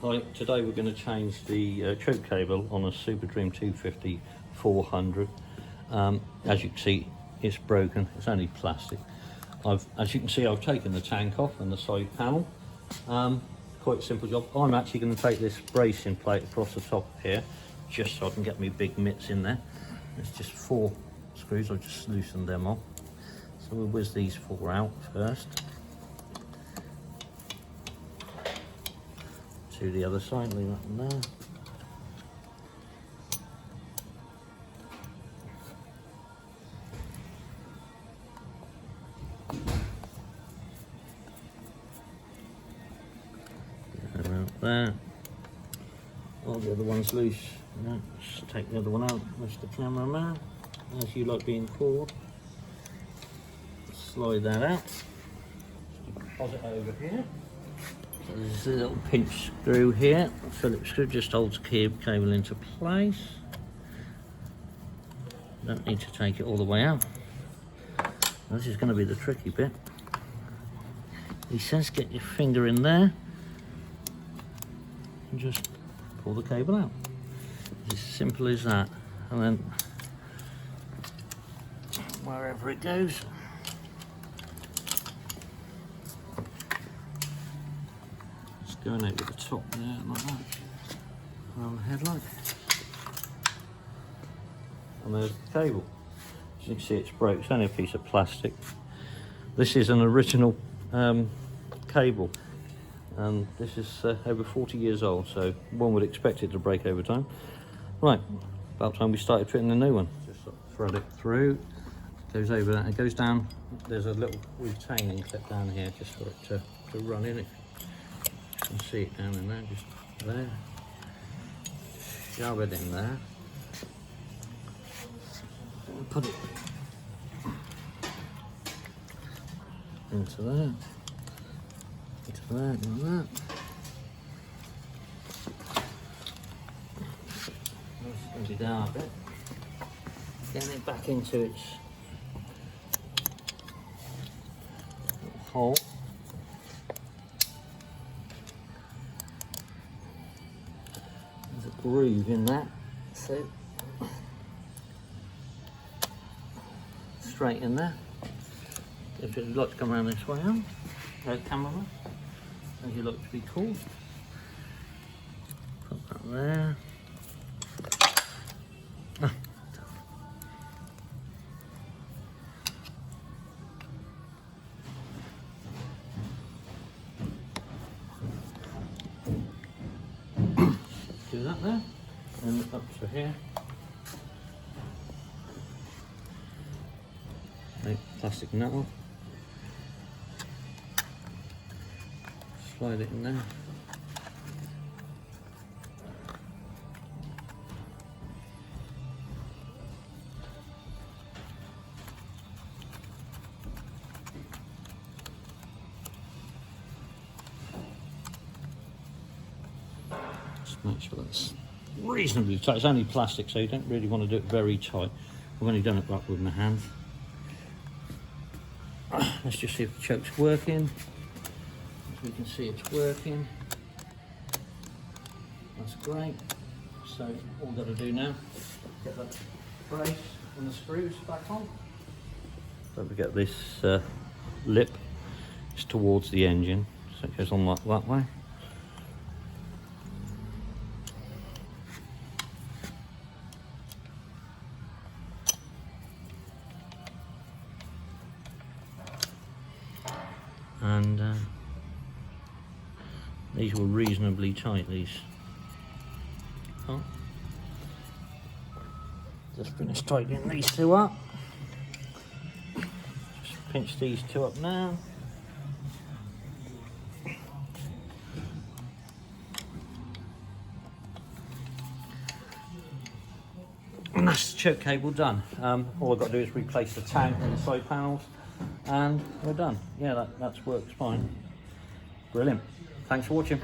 Right, today we're going to change the choke cable on a Super Dream 250-400. As you can see, it's broken. It's only plastic. As you can see, I've taken the tank off and the side panel. Quite a simple job. I'm actually going to take this bracing plate across the top here, just so I can get my big mitts in there. It's just 4 screws. I've just loosened them off. So we'll whiz these 4 out first. To the other side, leave that in there. Around there. All the other ones loose. No, just take the other one out, Mr. Cameraman, as you like being called. Slide that out. Deposit over here. So there's a little pinch screw here. Phillips screw just holds the cable into place. Don't need to take it all the way out. This is going to be the tricky bit. He says get your finger in there and just pull the cable out. It's as simple as that. And then wherever it goes, it's going over the top there like that, around the headlight. And there's the cable. As you can see, it's broke. It's only a piece of plastic. This is an original cable, and this is over 40 years old, so one would expect it to break over time. Right, about time we started fitting a new one. Just sort of thread it through, goes over that, it goes down. There's a little retaining clip down here just for it to run in. It you can see it down in there, just there. Shove it in there. And put it into there, into that, and that. Let's bring it down a bit. Getting it back into its hole. There's a groove in that, so straight in there. If you'd like to come around this way, cameraman, as you like to be called. Put that there. Do that there, and up to here. Make plastic nut off. Slide it in there. Just make sure that's reasonably tight. It's only plastic, so you don't really want to do it very tight. I've only done it right with my hand. Let's just see if the choke's working. As we can see, it's working. That's great. So all we've got to do now, get that brace and the screws back on. Don't forget this lip is towards the engine, so it goes on like that way. And these were reasonably tight, these. Oh. Just finish tightening these 2 up. Just pinch these 2 up now. And that's the choke cable done. All I've got to do is replace the tank and the side panels, and we're done. Yeah, that works fine. Brilliant. Thanks for watching.